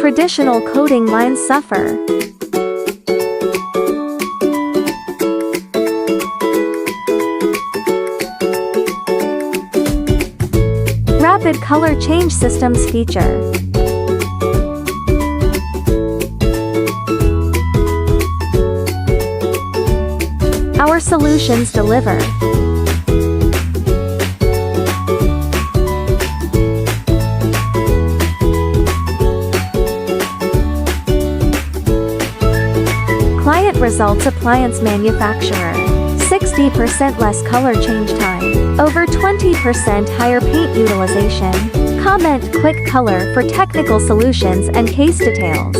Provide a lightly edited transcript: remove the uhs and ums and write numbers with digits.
Traditional coating lines suffer. Rapid color change systems feature. Our solutions deliver. Client results appliance manufacturer. 60% less color change time. Over 20% higher paint utilization. Comment quick color for technical solutions and case details.